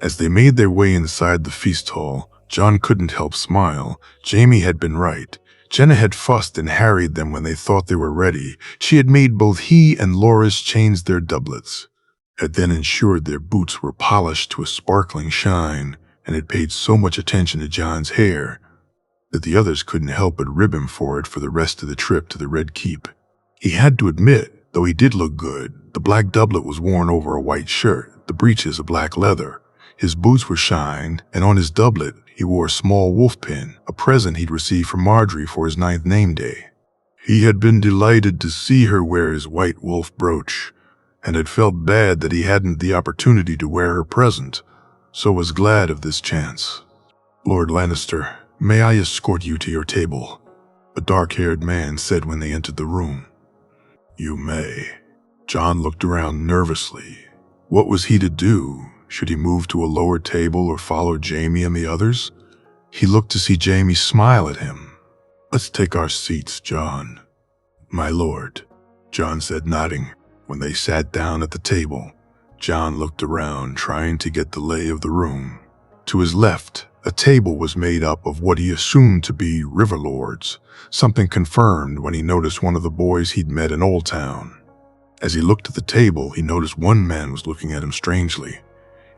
As they made their way inside the feast hall, John couldn't help smile. Jamie had been right. Jenna had fussed and harried them when they thought they were ready. She had made both he and Loras change their doublets, had then ensured their boots were polished to a sparkling shine, and had paid so much attention to John's hair that the others couldn't help but rib him for it for the rest of the trip to the Red Keep. He had to admit, though he did look good, the black doublet was worn over a white shirt, the breeches of black leather. His boots were shined, and on his doublet he wore a small wolf pin, a present he'd received from Marjorie for his 9th name day. He had been delighted to see her wear his white wolf brooch, and had felt bad that he hadn't the opportunity to wear her present, so was glad of this chance. "Lord Lannister, may I escort you to your table?" a dark-haired man said when they entered the room. "You may." John looked around nervously. What was he to do? Should he move to a lower table or follow Jamie and the others? He looked to see Jamie smile at him. "Let's take our seats, John." "My lord," John said, nodding. When they sat down at the table, John looked around, trying to get the lay of the room. To his left, a table was made up of what he assumed to be river lords, something confirmed when he noticed one of the boys he'd met in Old Town. As he looked at the table, he noticed one man was looking at him strangely.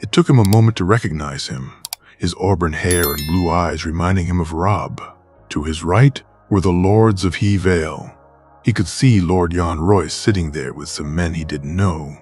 It took him a moment to recognize him, his auburn hair and blue eyes reminding him of Robb. To his right were the lords of He Vale. He could see Lord Jan Royce sitting there with some men he didn't know.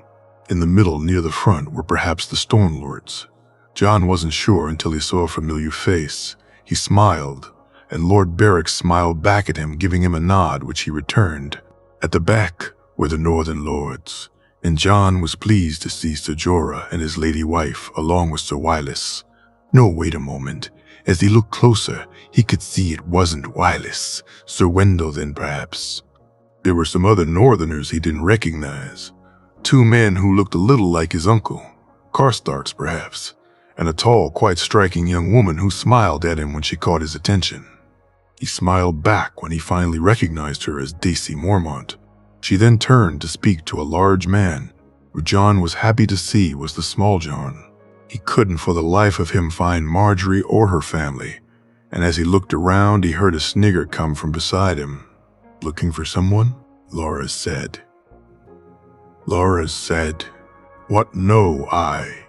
In the middle, near the front, were perhaps the Storm Lords. John wasn't sure until he saw a familiar face. He smiled, and Lord Beric smiled back at him, giving him a nod, which he returned. At the back were the Northern Lords, and John was pleased to see Sir Jorah and his lady wife, along with Sir Wylis. No, wait a moment. As he looked closer, he could see it wasn't Wylis. Sir Wendell, then, perhaps. There were some other Northerners he didn't recognize. 2 men who looked a little like his uncle, Karstarks perhaps, and a tall, quite striking young woman who smiled at him when she caught his attention. He smiled back when he finally recognized her as Daisy Mormont. She then turned to speak to a large man, who John was happy to see was the small John. He couldn't for the life of him find Marjorie or her family, and as he looked around, he heard a snigger come from beside him. "Looking for someone?" Loras said. Loras said, "What know I?"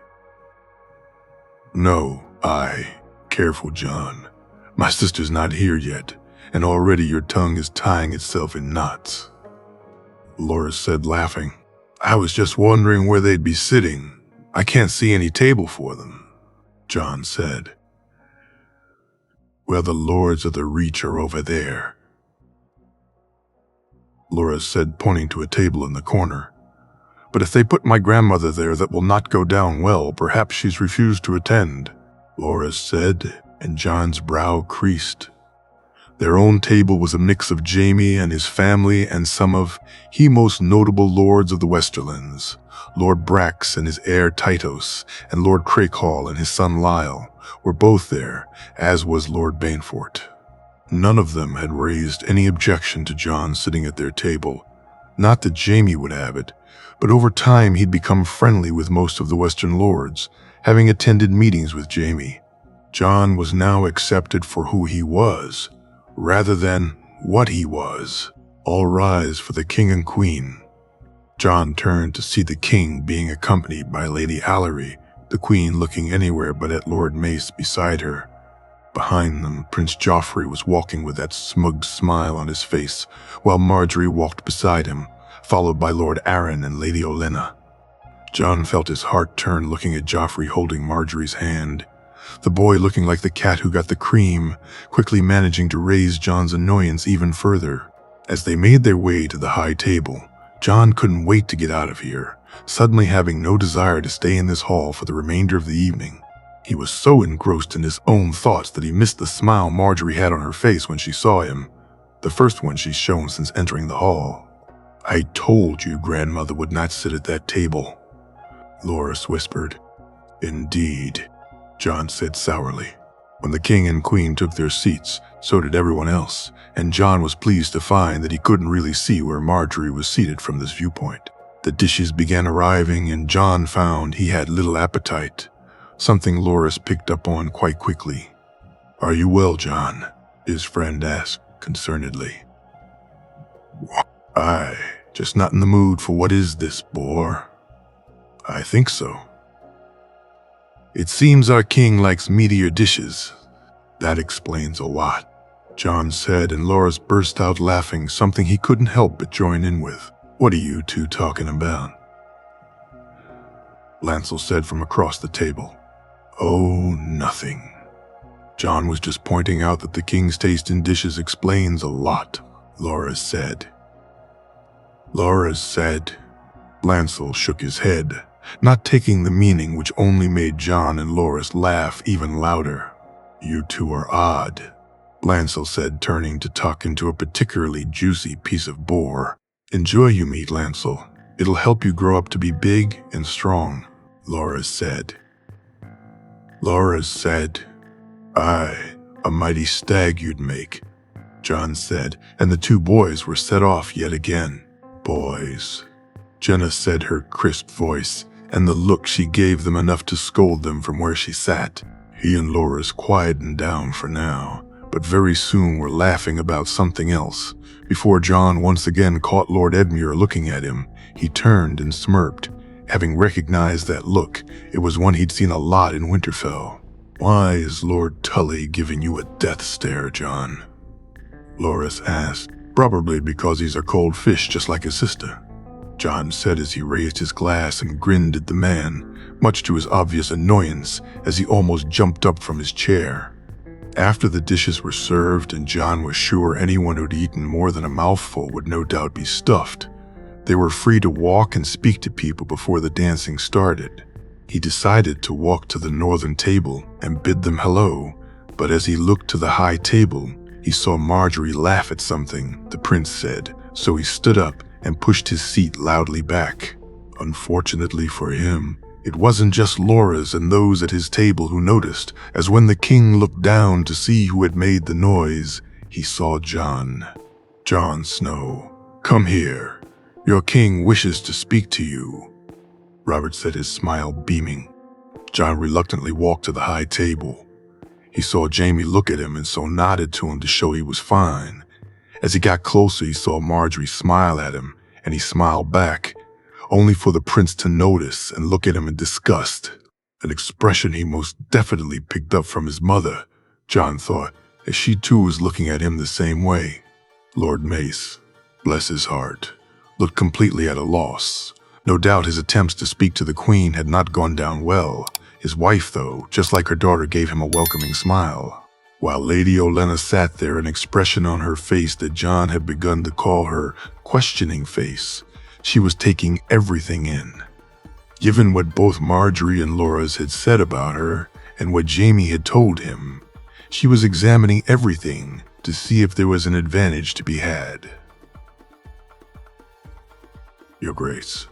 "No, I. Careful, John. My sister's not here yet, and already your tongue is tying itself in knots." Loras said, laughing. "I was just wondering where they'd be sitting. I can't see any table for them." John said, "Well, the Lords of the Reach are over there," Loras said, pointing to a table in the corner. "But if they put my grandmother there, that will not go down well. Perhaps she's refused to attend," Loras said, and John's brow creased. Their own table was a mix of Jamie and his family and some of the most notable lords of the Westerlands. Lord Brax and his heir Tytos, and Lord Crakehall and his son Lyle were both there, as was Lord Bainfort. None of them had raised any objection to John sitting at their table. Not that Jamie would have it, but over time he'd become friendly with most of the Western lords, having attended meetings with Jamie. John was now accepted for who he was, rather than what he was. All rise for the king and queen. John turned to see the king being accompanied by Lady Allery, the queen looking anywhere but at Lord Mace beside her. Behind them, Prince Joffrey was walking with that smug smile on his face, while Marjorie walked beside him, followed by Lord Arryn and Lady Olenna. John felt his heart turn looking at Joffrey holding Marjorie's hand, the boy looking like the cat who got the cream, quickly managing to raise John's annoyance even further. As they made their way to the high table, John couldn't wait to get out of here, suddenly having no desire to stay in this hall for the remainder of the evening. He was so engrossed in his own thoughts that he missed the smile Marjorie had on her face when she saw him, the first one she's shown since entering the hall. "I told you grandmother would not sit at that table," Loras whispered. "Indeed," John said sourly. When the king and queen took their seats, so did everyone else, and John was pleased to find that he couldn't really see where Marjorie was seated from this viewpoint. The dishes began arriving, and John found he had little appetite. something Loris picked up on quite quickly. "Are you well, John?" his friend asked concernedly. "Aye, just not in the mood for what is this, boar?" "I think so." "It seems our king likes meatier dishes." "That explains a lot," John said, and Loris burst out laughing, something he couldn't help but join in with. "What are you two talking about?" Lancel said from across the table. "Oh, nothing. John was just pointing out that the king's taste in dishes explains a lot," Loris said. "Loris said." Lancel shook his head, not taking the meaning, which only made John and Loris laugh even louder. "You two are odd," Lancel said, turning to tuck into a particularly juicy piece of boar. "Enjoy your meat, Lancel. It'll help you grow up to be big and strong," Loris said. Loris said, "Aye, a mighty stag you'd make," John said, and the two boys were set off yet again. "Boys," Jenna said, her crisp voice, and the look she gave them enough to scold them from where she sat. He and Loris quietened down for now, but very soon were laughing about something else. Before John once again caught Lord Edmure looking at him, he turned and smirked. Having recognized that look, it was one he'd seen a lot in Winterfell. "Why is Lord Tully giving you a death stare, John?" Loris asked. "Probably because he's a cold fish just like his sister," John said as he raised his glass and grinned at the man, much to his obvious annoyance as he almost jumped up from his chair. After the dishes were served and John was sure anyone who'd eaten more than a mouthful would no doubt be stuffed, they were free to walk and speak to people before the dancing started. He decided to walk to the northern table and bid them hello, but as he looked to the high table, he saw Marjorie laugh at something the prince said, so he stood up and pushed his seat loudly back. Unfortunately for him, it wasn't just Loras and those at his table who noticed, as when the king looked down to see who had made the noise, he saw Jon. "Jon Snow, come here. Your king wishes to speak to you," Robert said, his smile beaming. Jon reluctantly walked to the high table. He saw Jaime look at him and so nodded to him to show he was fine. As he got closer, he saw Marjorie smile at him, and he smiled back, only for the prince to notice and look at him in disgust, an expression he most definitely picked up from his mother, Jon thought, as she too was looking at him the same way. Lord Mace, bless his heart, looked completely at a loss. No doubt his attempts to speak to the queen had not gone down well. His wife, though, just like her daughter, gave him a welcoming smile, while Lady Olenna sat there, an expression on her face that Jon had begun to call her questioning face. She was taking everything in. Given what both Marjorie and Loras had said about her and what Jaime had told him, she was examining everything to see if there was an advantage to be had. "Your Grace,"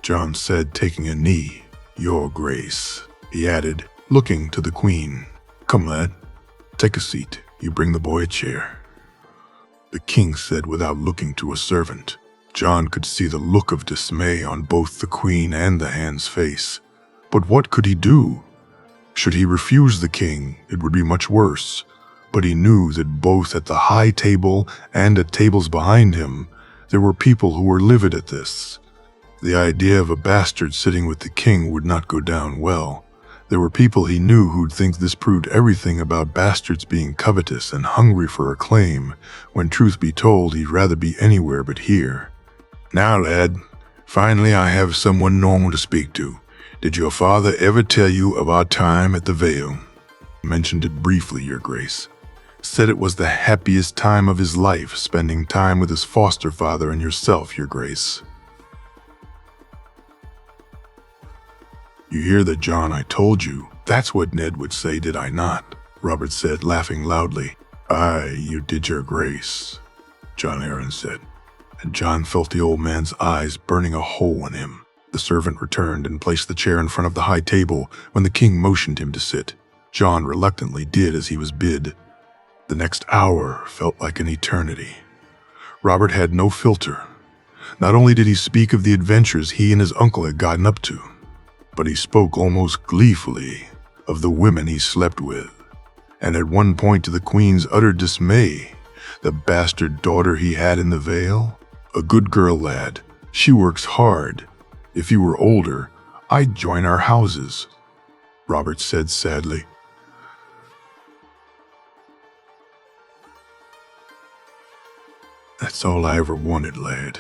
Jon said, taking a knee. "Your Grace," he added, looking to the queen. "Come, lad, take a seat. You bring the boy a chair," the king said without looking to a servant. Jon could see the look of dismay on both the queen and the hand's face. But what could he do? Should he refuse the king, it would be much worse. But he knew that both at the high table and at tables behind him, there were people who were livid at this. The idea of a bastard sitting with the king would not go down well. There were people he knew who'd think this proved everything about bastards being covetous and hungry for acclaim, when truth be told, he'd rather be anywhere but here. "Now, lad, finally I have someone normal to speak to. Did your father ever tell you of our time at the Vale?" "Mentioned it briefly, Your Grace. Said it was the happiest time of his life, spending time with his foster father and yourself, Your Grace." "You hear that, Jon? I told you. That's what Ned would say, did I not?" Robert said, laughing loudly. "Aye, you did, Your Grace," Jon Arryn said, and Jon felt the old man's eyes burning a hole in him. The servant returned and placed the chair in front of the high table when the king motioned him to sit. Jon reluctantly did as he was bid. The next hour felt like an eternity. Robert had no filter. Not only did he speak of the adventures he and his uncle had gotten up to, but he spoke almost gleefully of the women he slept with, and at one point to the queen's utter dismay, the bastard daughter he had in the Vale. "A good girl, lad. She works hard. If you were older, I'd join our houses," Robert said sadly. "That's all I ever wanted, lad.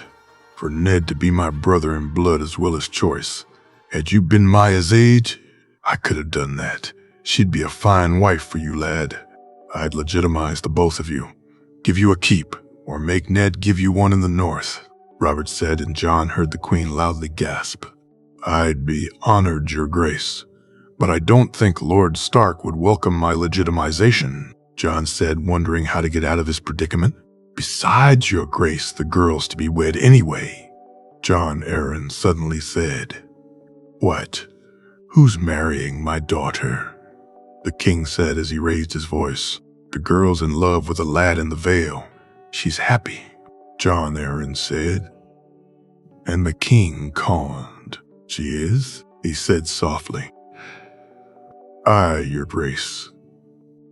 For Ned to be my brother in blood as well as choice. Had you been Maya's age, I could have done that. She'd be a fine wife for you, lad. I'd legitimize the both of you. Give you a keep, or make Ned give you one in the north," Robert said, and John heard the queen loudly gasp. "I'd be honored, your grace, but I don't think Lord Stark would welcome my legitimization," John said, wondering how to get out of his predicament. "Besides, your grace, the girl's to be wed anyway," Jon Arryn suddenly said. "What? Who's marrying my daughter?" the king said as he raised his voice. "The girl's in love with a lad in the Vale. She's happy," Jon Arryn said. And the king conned. "She is?" he said softly. "Aye, your grace.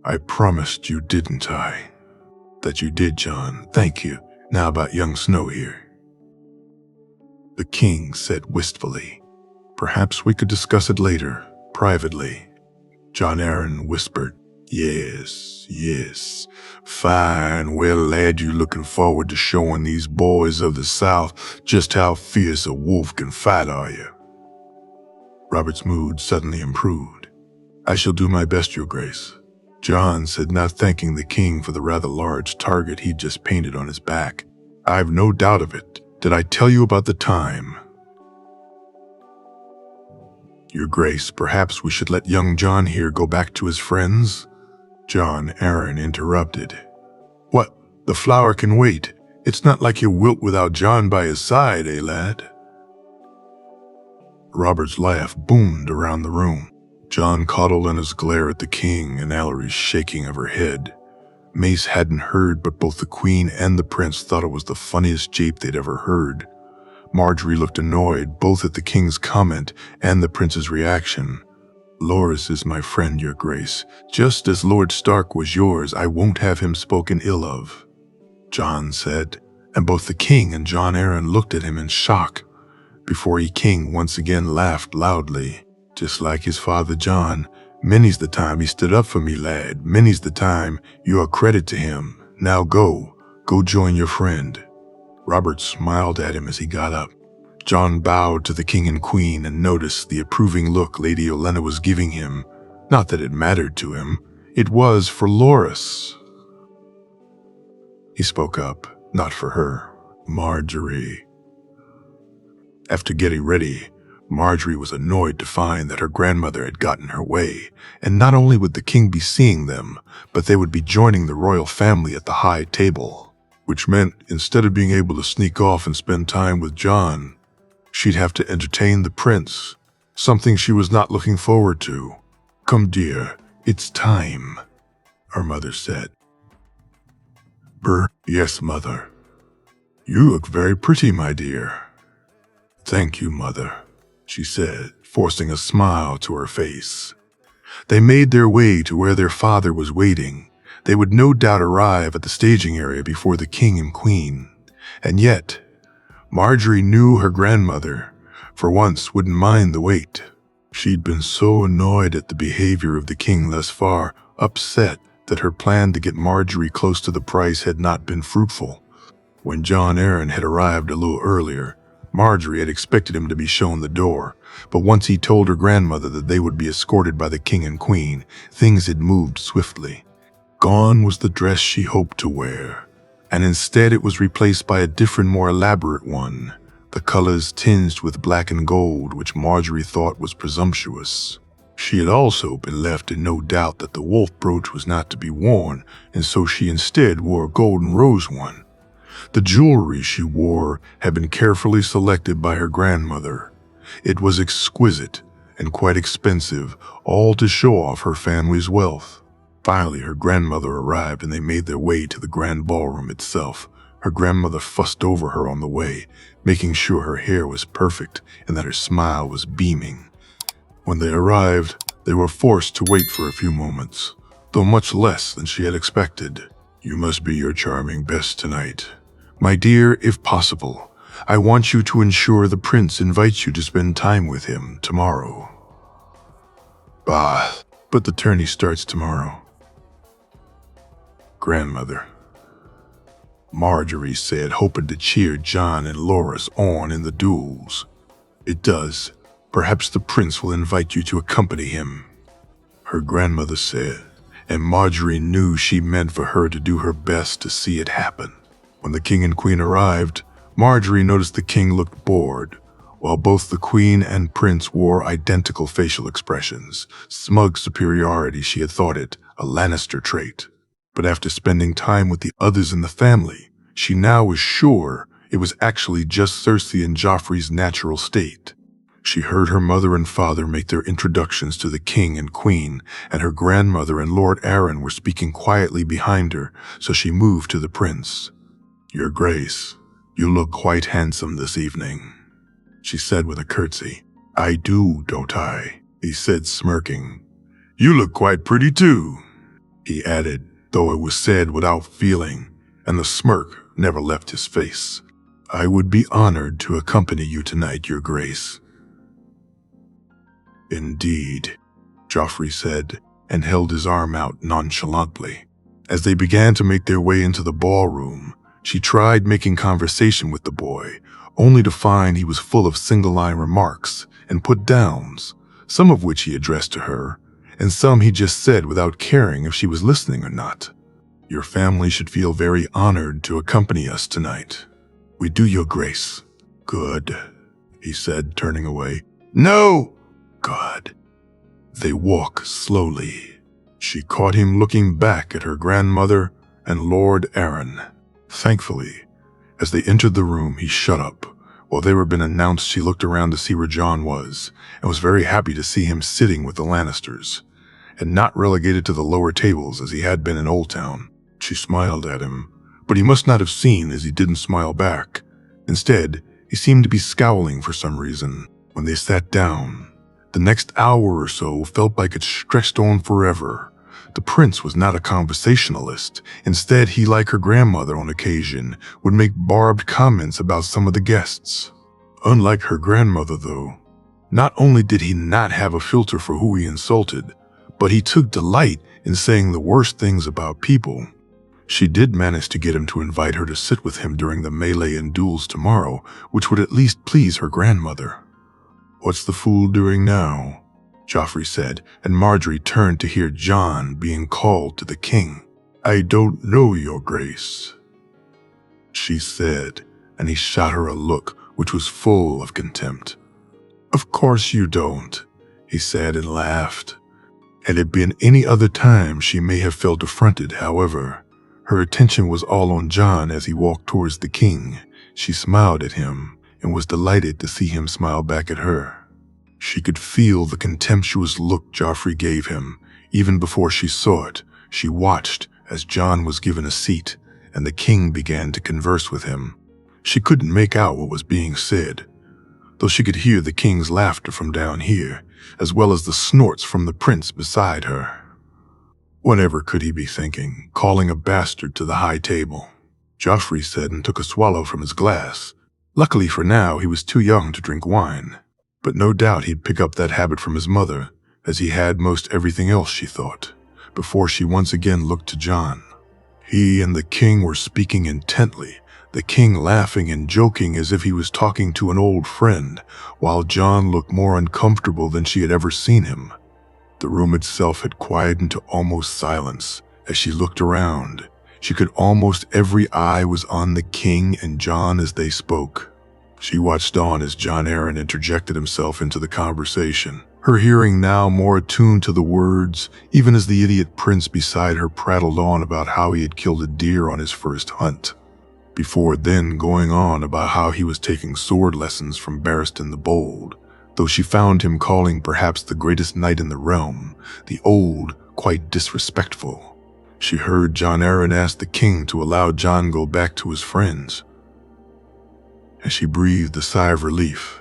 I promised you, didn't I?" "That you did, John. Thank you. Now about young Snow here." The king said wistfully, "Perhaps we could discuss it later, privately." Jon Arryn whispered, Yes. Fine. Well, lad, you looking forward to showing these boys of the South just how fierce a wolf can fight, are you?" Robert's mood suddenly improved. "I shall do my best, your grace," John said, not thanking the king for the rather large target he'd just painted on his back. "I've no doubt of it. Did I tell you about the time?" "Your grace, perhaps we should let young John here go back to his friends?" Jon Arryn interrupted. "What? The flower can wait. It's not like he'll wilt without John by his side, eh, lad?" Robert's laugh boomed around the room. John coddled in his glare at the king and Allery's shaking of her head. Mace hadn't heard, but both the queen and the prince thought it was the funniest jape they'd ever heard. Marjorie looked annoyed, both at the king's comment and the prince's reaction. "Loras is my friend, your grace. Just as Lord Stark was yours, I won't have him spoken ill of," John said, and both the king and Jon Arryn looked at him in shock. Before he king once again laughed loudly. "Just like his father John. Many's the time he stood up for me, lad. Many's the time. You're a credit to him. Now go join your friend." Robert smiled at him as he got up. John bowed to the king and queen and noticed the approving look Lady Olenna was giving him. Not that it mattered to him. It was for Loras. He spoke up, not for her. "Marjorie." After getting ready, Marjorie was annoyed to find that her grandmother had gotten her way, and not only would the king be seeing them, but they would be joining the royal family at the high table, which meant instead of being able to sneak off and spend time with John, she'd have to entertain the prince, something she was not looking forward to. "Come, dear, it's time," her mother said. "Yes, mother." "You look very pretty, my dear." "Thank you, mother," she said, forcing a smile to her face. They made their way to where their father was waiting. They would no doubt arrive at the staging area before the king and queen. And yet, Marjorie knew her grandmother, for once, wouldn't mind the wait. She'd been so annoyed at the behavior of the king thus far, upset that her plan to get Marjorie close to the price had not been fruitful. When Jon Arryn had arrived a little earlier, Marjorie had expected him to be shown the door, but once he told her grandmother that they would be escorted by the king and queen, things had moved swiftly. Gone was the dress she hoped to wear, and instead it was replaced by a different, more elaborate one, the colors tinged with black and gold, which Marjorie thought was presumptuous. She had also been left in no doubt that the wolf brooch was not to be worn, and so she instead wore a golden rose one. The jewelry she wore had been carefully selected by her grandmother. It was exquisite and quite expensive, all to show off her family's wealth. Finally, her grandmother arrived and they made their way to the grand ballroom itself. Her grandmother fussed over her on the way, making sure her hair was perfect and that her smile was beaming. When they arrived, they were forced to wait for a few moments, though much less than she had expected. "You must be your charming best tonight. My dear, if possible, I want you to ensure the prince invites you to spend time with him tomorrow." "Bah, but the tourney starts tomorrow." "Grandmother," Marjorie said, hoping to cheer John and Loris on in the duels. "It does. Perhaps the prince will invite you to accompany him," her grandmother said, and Marjorie knew she meant for her to do her best to see it happen. When the king and queen arrived, Marjorie noticed the king looked bored, while both the queen and prince wore identical facial expressions, smug superiority. She had thought it a Lannister trait. But after spending time with the others in the family, she now was sure it was actually just Cersei and Joffrey's natural state. She heard her mother and father make their introductions to the king and queen, and her grandmother and Lord Arryn were speaking quietly behind her, so she moved to the prince. "Your Grace, you look quite handsome this evening," she said with a curtsy. "I do, don't I?" he said, smirking. "You look quite pretty too," he added, though it was said without feeling, and the smirk never left his face. "I would be honored to accompany you tonight, Your Grace." "Indeed," Joffrey said, and held his arm out nonchalantly. As they began to make their way into the ballroom, she tried making conversation with the boy, only to find he was full of single-line remarks and put-downs, some of which he addressed to her, and some he just said without caring if she was listening or not. "Your family should feel very honored to accompany us tonight." "We do, Your Grace." "Good," he said, turning away. "No!" "Good." They walk slowly. She caught him looking back at her grandmother and Lord Arryn. Thankfully, as they entered the room, he shut up. While they were being announced, she looked around to see where Jon was, and was very happy to see him sitting with the Lannisters, and not relegated to the lower tables as he had been in Old Town. She smiled at him, but he must not have seen as he didn't smile back. Instead, he seemed to be scowling for some reason. When they sat down, the next hour or so felt like it stretched on forever. The prince was not a conversationalist. Instead, he, like her grandmother on occasion, would make barbed comments about some of the guests. Unlike her grandmother, though, not only did he not have a filter for who he insulted, but he took delight in saying the worst things about people. She did manage to get him to invite her to sit with him during the melee and duels tomorrow, which would at least please her grandmother. "What's the fool doing now?" Joffrey said, and Marjorie turned to hear Jon being called to the king. "I don't know, Your Grace," she said, and he shot her a look which was full of contempt. "Of course you don't," he said and laughed. Had it been any other time, she may have felt affronted. However, her attention was all on Jon as he walked towards the king. She smiled at him and was delighted to see him smile back at her. She could feel the contemptuous look Joffrey gave him. Even before she saw it, she watched as Jon was given a seat and the king began to converse with him. She couldn't make out what was being said, though she could hear the king's laughter from down here, as well as the snorts from the prince beside her. Whatever could he be thinking, calling a bastard to the high table? Joffrey said and took a swallow from his glass. Luckily for now, he was too young to drink wine, but no doubt he'd pick up that habit from his mother, as he had most everything else, she thought, before she once again looked to Jon. He and the king were speaking intently, the king laughing and joking as if he was talking to an old friend, while Jon looked more uncomfortable than she had ever seen him. The room itself had quieted to almost silence. As she looked around, she could almost every eye was on the king and Jon as they spoke. She watched on as Jon Arryn interjected himself into the conversation, her hearing now more attuned to the words, even as the idiot prince beside her prattled on about how he had killed a deer on his first hunt, before then going on about how he was taking sword lessons from Barristan the Bold, though she found him calling perhaps the greatest knight in the realm, the Old, quite disrespectful. She heard Jon Arryn ask the king to allow Jon go back to his friends. As she breathed a sigh of relief,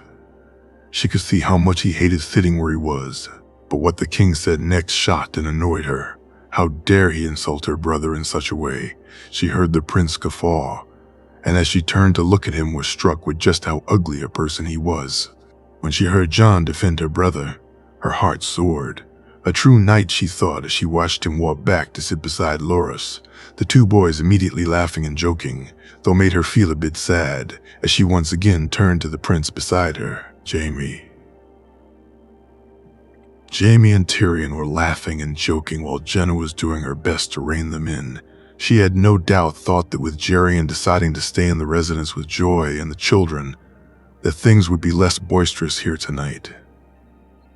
She could see how much he hated sitting where he was. But what the king said next shocked and annoyed her. How dare he insult her brother in such a way? She heard the prince guffaw, and as she turned to look at him was struck with just how ugly a person he was. When she heard Jon defend her brother, her heart soared. A true knight, she thought as she watched him walk back to sit beside Loras, the two boys immediately laughing and joking, though made her feel a bit sad as she once again turned to the prince beside her, Jaime. Jaime and Tyrion were laughing and joking while Jenna was doing her best to rein them in. She had no doubt thought that with Jerian deciding to stay in the residence with Joy and the children, that things would be less boisterous here tonight.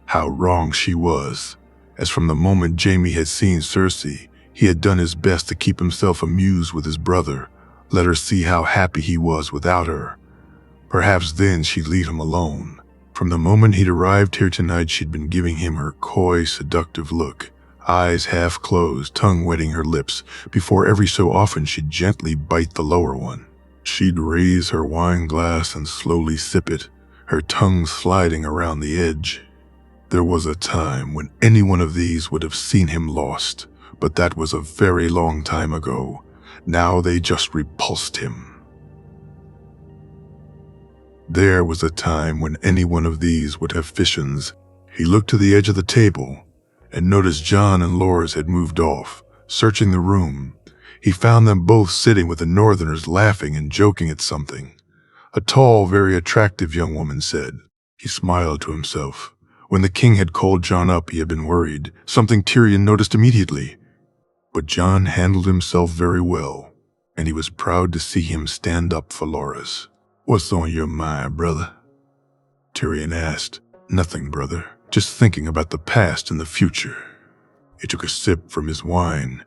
How wrong she was, as from the moment Jaime had seen Cersei, he had done his best to keep himself amused with his brother, let her see how happy he was without her. Perhaps then she'd leave him alone. From the moment he'd arrived here tonight, she'd been giving him her coy, seductive look, eyes half closed, tongue wetting her lips, before every so often she'd gently bite the lower one. She'd raise her wine glass and slowly sip it, her tongue sliding around the edge. There was a time when any one of these would have seen him lost, but that was a very long time ago. Now they just repulsed him. There was a time when any one of these would have visions. He looked to the edge of the table and noticed Jon and Loras had moved off, searching the room. He found them both sitting with the Northerners laughing and joking at something. A tall, very attractive young woman said. He smiled to himself. When the king had called Jon up, he had been worried, something Tyrion noticed immediately. But Jon handled himself very well, and he was proud to see him stand up for Loras. "What's on your mind, brother?" Tyrion asked. "Nothing, brother. Just thinking about the past and the future." He took a sip from his wine.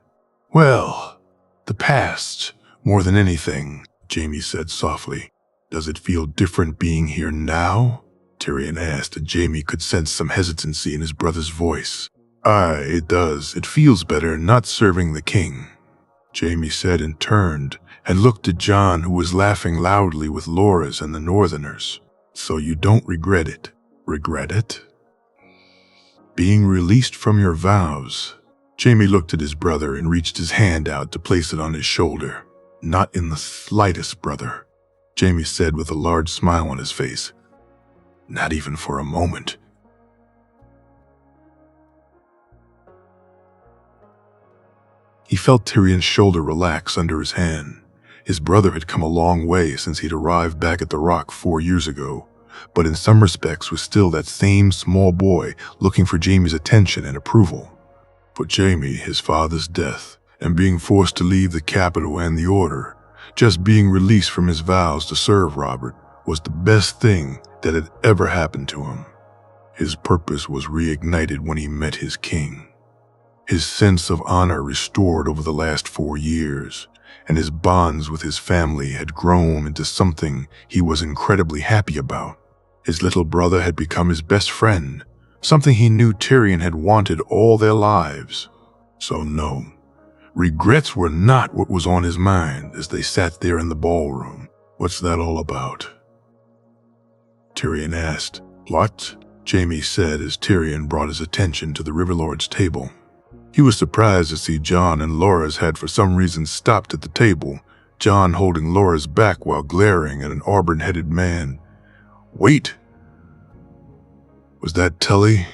"Well, the past, more than anything," Jaime said softly. "Does it feel different being here now?" Tyrion asked, and Jaime could sense some hesitancy in his brother's voice. "Aye, it does. It feels better not serving the king," Jaime said, and turned and looked at Jon, who was laughing loudly with Loras and the Northerners. "So you don't regret it?" "Regret it?" "Being released from your vows." Jaime looked at his brother and reached his hand out to place it on his shoulder. "Not in the slightest, brother," Jaime said with a large smile on his face. "Not even for a moment." He felt Tyrion's shoulder relax under his hand. His brother had come a long way since he'd arrived back at the Rock 4 years ago, but in some respects was still that same small boy looking for Jaime's attention and approval. For Jaime, his father's death, and being forced to leave the capital and the Order, just being released from his vows to serve Robert, was the best thing that had ever happened to him. His purpose was reignited when he met his king. His sense of honor restored over the last 4 years, and his bonds with his family had grown into something he was incredibly happy about. His little brother had become his best friend, something he knew Tyrion had wanted all their lives. So no, regrets were not what was on his mind as they sat there in the ballroom. "What's that all about?" Tyrion asked. "What?" Jaime said as Tyrion brought his attention to the Riverlord's table. He was surprised to see Jon and Loras had for some reason stopped at the table, Jon holding Loras back while glaring at an auburn-headed man. "Wait! Was that Tully?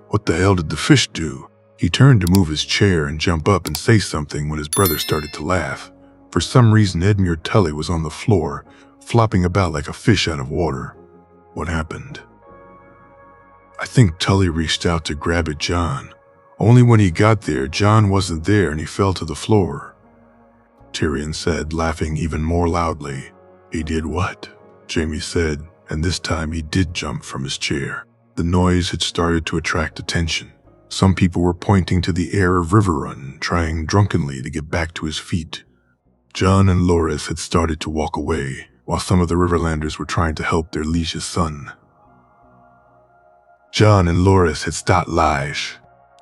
What the hell did the fish do?" He turned to move his chair and jump up and say something when his brother started to laugh. For some reason, Edmure Tully was on the floor, flopping about like a fish out of water. What happened? "I think Tully reached out to grab at Jon. Only when he got there, Jon wasn't there and he fell to the floor," Tyrion said, laughing even more loudly. "He did what?" Jaime said, and this time he did jump from his chair. The noise had started to attract attention. Some people were pointing to the air of Riverrun, trying drunkenly to get back to his feet. Jon and Loras had started to walk away, while some of the Riverlanders were trying to help their liege's son. Jon and Loras had stopped Lige.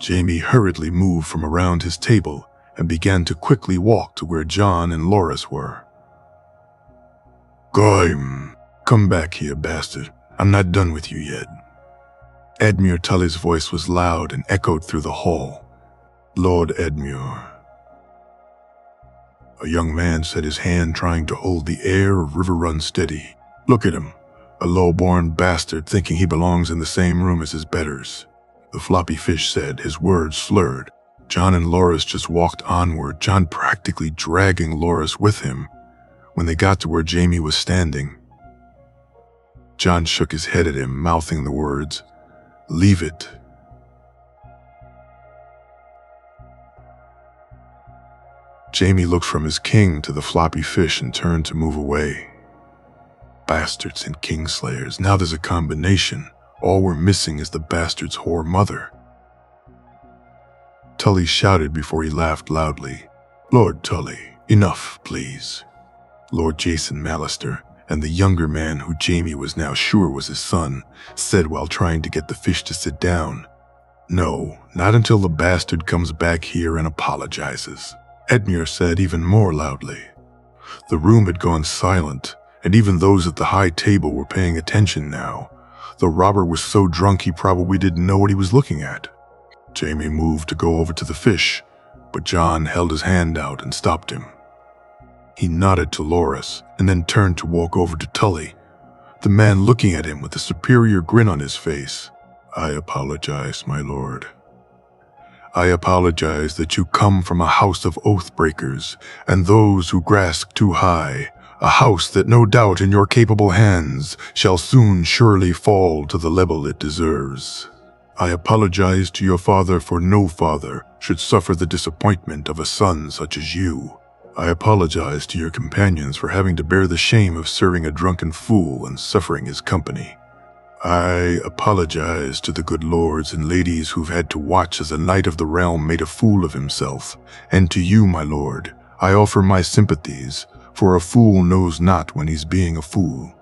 Jaime hurriedly moved from around his table and began to quickly walk to where Jon and Loras were. "Goim, come back here, bastard," I'm not done with you yet. Edmure Tully's voice was loud and echoed through the hall. Lord Edmure. A young man set his hand, trying to hold the air of River Run steady. Look at him, a low-born bastard thinking he belongs in the same room as his betters. The floppy fish said, his words slurred. John and Loris just walked onward, John practically dragging Loris with him. When they got to where Jamie was standing, John shook his head at him, mouthing the words, "Leave it." Jamie looked from his king to the floppy fish and turned to move away. Bastards and kingslayers, now there's a combination. All we're missing is the bastard's whore mother. Tully shouted before he laughed loudly. Lord Tully, enough, please. Lord Jason Mallister, and the younger man who Jamie was now sure was his son, said while trying to get the fish to sit down. No, not until the bastard comes back here and apologizes. Edmure said even more loudly. The room had gone silent, and even those at the high table were paying attention now. The robber was so drunk he probably didn't know what he was looking at. Jamie moved to go over to the fish, but John held his hand out and stopped him. He nodded to Loris and then turned to walk over to Tully, the man looking at him with a superior grin on his face. I apologize, my lord. I apologize that you come from a house of oath-breakers and those who grasp too high, a house that no doubt in your capable hands shall soon surely fall to the level it deserves. I apologize to your father, for no father should suffer the disappointment of a son such as you. I apologize to your companions for having to bear the shame of serving a drunken fool and suffering his company. I apologize to the good lords and ladies who've had to watch as a knight of the realm made a fool of himself, and to you, my lord, I offer my sympathies, for a fool knows not when he's being a fool,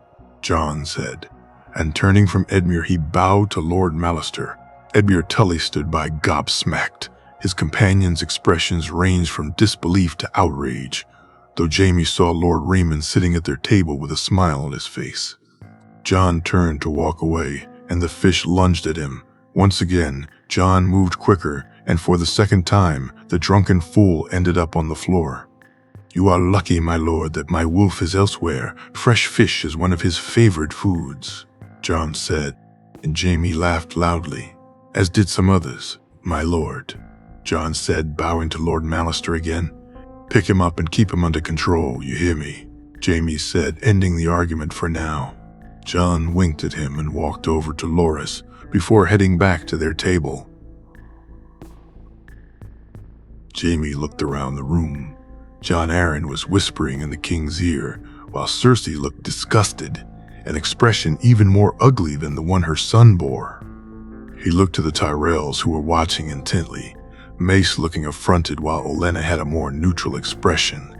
John said, and turning from Edmure he bowed to Lord Mallister. Edmure Tully stood by gobsmacked. His companions' expressions ranged from disbelief to outrage, though Jamie saw Lord Raymond sitting at their table with a smile on his face. John turned to walk away, and the fish lunged at him. Once again, John moved quicker, and for the second time, the drunken fool ended up on the floor. You are lucky, my lord, that my wolf is elsewhere. Fresh fish is one of his favored foods, John said, and Jamie laughed loudly, as did some others. My lord, John said, bowing to Lord Mallister again. Pick him up and keep him under control, you hear me? Jamie said, ending the argument for now. John winked at him and walked over to Loris before heading back to their table. Jamie looked around the room. John Arryn was whispering in the king's ear, while Cersei looked disgusted, an expression even more ugly than the one her son bore. He looked to the Tyrells, who were watching intently, Mace looking affronted while Olenna had a more neutral expression.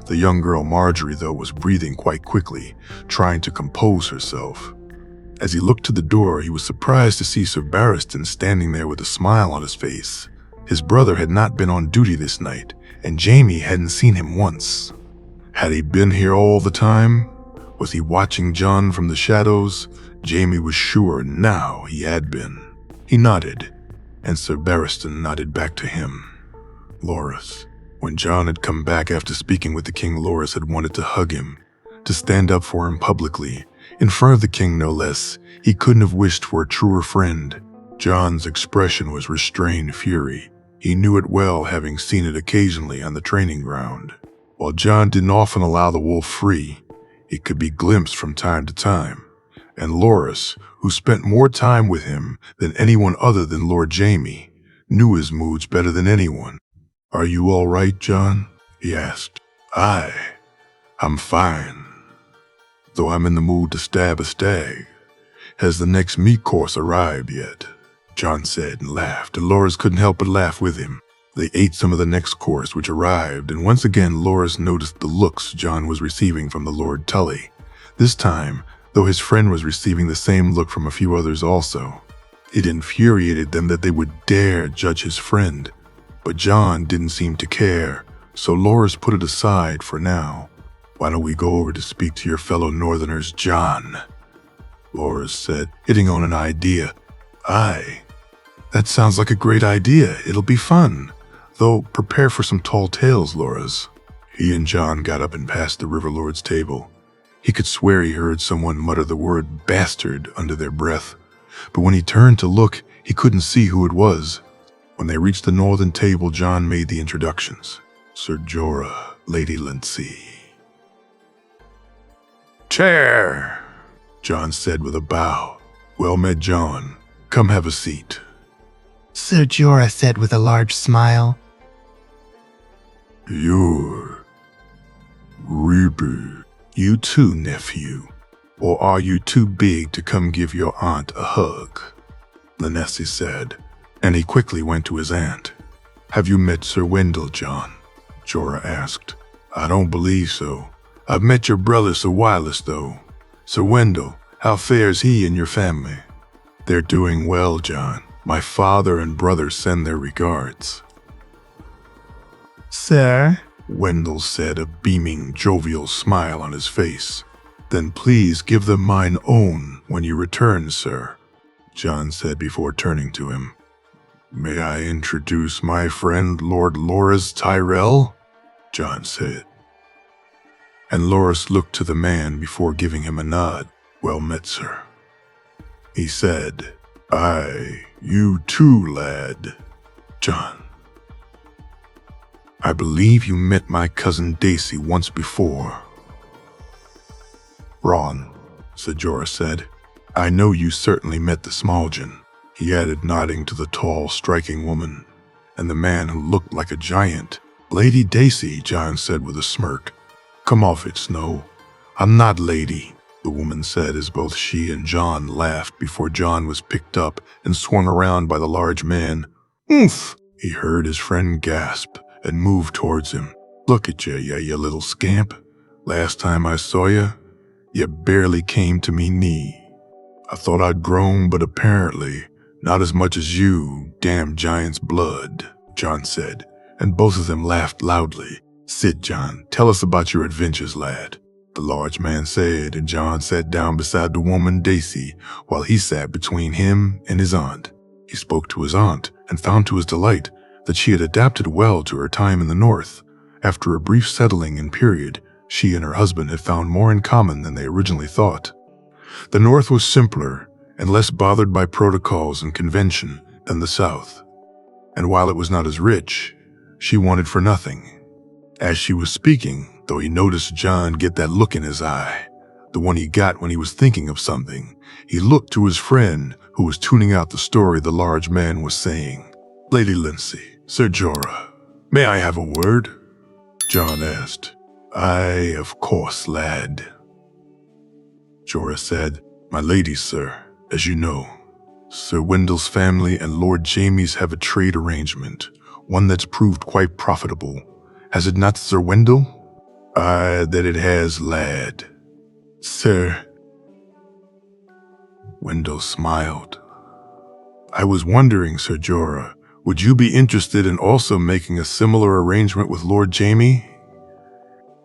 The young girl Marjorie, though, was breathing quite quickly, trying to compose herself. As he looked to the door, he was surprised to see Sir Barristan standing there with a smile on his face. His brother had not been on duty this night, and Jamie hadn't seen him once. Had he been here all the time? Was he watching John from the shadows? Jamie was sure now he had been. He nodded, and Sir Barristan nodded back to him. Loris. When John had come back after speaking with the king, Loris had wanted to hug him, to stand up for him publicly, in front of the king no less. He couldn't have wished for a truer friend. John's expression was restrained fury. He knew it well, having seen it occasionally on the training ground. While John didn't often allow the wolf free, it could be glimpsed from time to time. And Loris, who spent more time with him than anyone other than Lord Jamie, knew his moods better than anyone. Are you all right, John? He asked. I'm fine, though I'm in the mood to stab a stag. Has the next meat course arrived yet? John said and laughed, and Loris couldn't help but laugh with him. They ate some of the next course, which arrived, and once again Loris noticed the looks John was receiving from the Lord Tully. This time, though, his friend was receiving the same look from a few others also. It infuriated them that they would dare judge his friend, but John didn't seem to care, so Loris put it aside for now. Why don't we go over to speak to your fellow Northerners, John? Loris said, hitting on an idea. Aye, that sounds like a great idea. It'll be fun. Though, prepare for some tall tales, Loris. He and John got up and passed the Riverlord's table. He could swear he heard someone mutter the word bastard under their breath, but when he turned to look, he couldn't see who it was. When they reached the northern table, John made the introductions. Sir Jorah, Lady Lindsay. Chair, John said with a bow. Well met, John. Come have a seat. Sir Jorah said with a large smile. You're Reaper. You too, nephew. Or are you too big to come give your aunt a hug? Linesi said, and he quickly went to his aunt. Have you met Sir Wendell, John? Jorah asked. I don't believe so. I've met your brother Sir Wireless, though. Sir Wendell, how fares he and your family? They're doing well, John. My father and brother send their regards. Sir, Wendell said, a beaming, jovial smile on his face. Then please give them mine own when you return, sir, John said before turning to him. May I introduce my friend Lord Loras Tyrell? John said. And Loras looked to the man before giving him a nod. Well met, sir. He said, Aye, you too, lad. John. I believe you met my cousin Daisy once before. Ron, Sir Jorah said. I know you certainly met the Smaljan, he added, nodding to the tall, striking woman, and the man who looked like a giant. Lady Daisy, John said with a smirk. Come off it, Snow. I'm not lady, the woman said as both she and John laughed before John was picked up and swung around by the large man. Oomph! He heard his friend gasp and moved towards him. Look at you little scamp. Last time I saw you barely came to me knee. I thought I'd grown, but apparently not as much as you, damn giant's blood, John said, and both of them laughed loudly. Sit, John, tell us about your adventures, lad, the large man said, and John sat down beside the woman Daisy while he sat between him and his aunt. He spoke to his aunt and found to his delight that she had adapted well to her time in the north. After a brief settling in period, she and her husband had found more in common than they originally thought. The north was simpler and less bothered by protocols and convention than the south, and while it was not as rich, she wanted for nothing. As she was speaking, though he noticed John get that look in his eye, the one he got when he was thinking of something, he looked to his friend who was tuning out the story the large man was saying. Lady Lindsay, Sir Jorah, may I have a word? John asked. Aye, of course, lad. Jorah said, My lady, sir, as you know, Sir Wendell's family and Lord Jaime's have a trade arrangement, one that's proved quite profitable. Has it not, Sir Wendell? Aye, that it has, lad. Sir. Wendell smiled. I was wondering, Sir Jorah, would you be interested in also making a similar arrangement with Lord Jaime?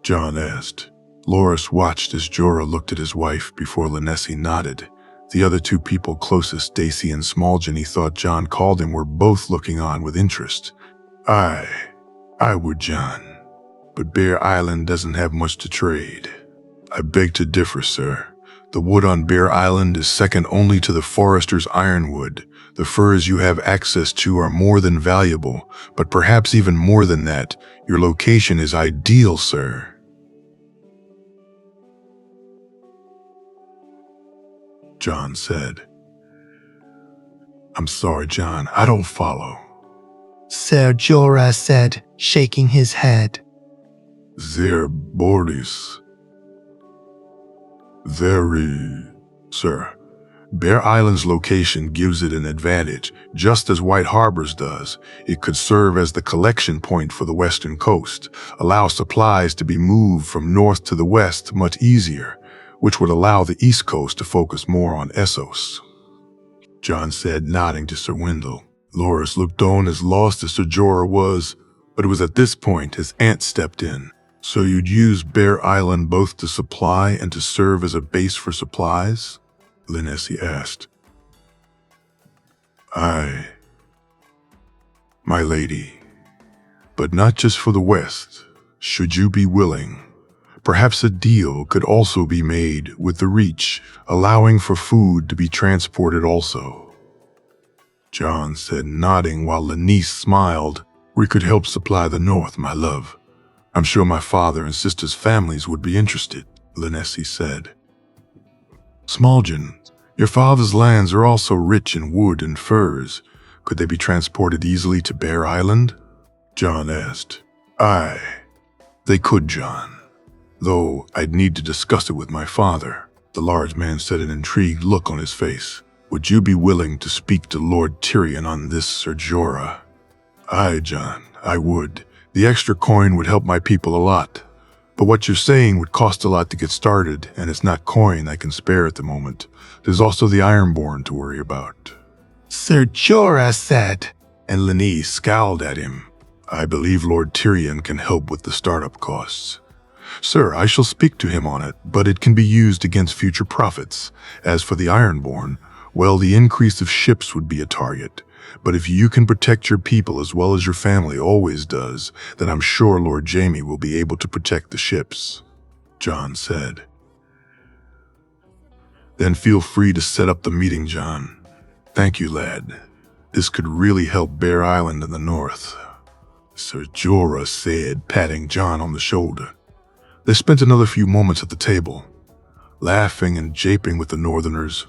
John asked. Loras watched as Jorah looked at his wife before Linesi nodded. The other two people closest, Daisy and Smaljan, he thought John called him, were both looking on with interest. Aye, I would, John, but Bear Island doesn't have much to trade. I beg to differ, sir. The wood on Bear Island is second only to the forester's ironwood. The furs you have access to are more than valuable, but perhaps even more than that, your location is ideal, sir. John said. I'm sorry, John, I don't follow. Sir Jorah said, shaking his head. Their borders. Very, sir. Bear Island's location gives it an advantage, just as White Harbor's does. It could serve as the collection point for the western coast, allow supplies to be moved from north to the west much easier, which would allow the east coast to focus more on Essos. John said, nodding to Sir Wendell. Loras looked on as lost as Sir Jorah was, but it was at this point his aunt stepped in. So you'd use Bear Island both to supply and to serve as a base for supplies? Linesi asked. Aye, my lady, but not just for the West. Should you be willing, perhaps a deal could also be made with the Reach, allowing for food to be transported also. John said, nodding while Linesi smiled. We could help supply the North, my love. I'm sure my father and sister's families would be interested, Linesi said. Smallgen, your father's lands are also rich in wood and furs. Could they be transported easily to Bear Island? John asked. Aye, they could, John. Though I'd need to discuss it with my father. The large man said, an intrigued look on his face. Would you be willing to speak to Lord Tyrion on this, Sir Jorah? Aye, John, I would. The extra coin would help my people a lot. But what you're saying would cost a lot to get started, and it's not coin I can spare at the moment. There's also the Ironborn to worry about. Sir Jorah said, and Linesi scowled at him. I believe Lord Tyrion can help with the startup costs. Sir, I shall speak to him on it, but it can be used against future profits. As for the Ironborn, well, the increase of ships would be a target. But if you can protect your people as well as your family always does, then I'm sure Lord Jaime will be able to protect the ships, John said. Then feel free to set up the meeting, John. Thank you, lad. This could really help Bear Island in the north, Sir Jorah said, patting John on the shoulder. They spent another few moments at the table, laughing and japing with the Northerners.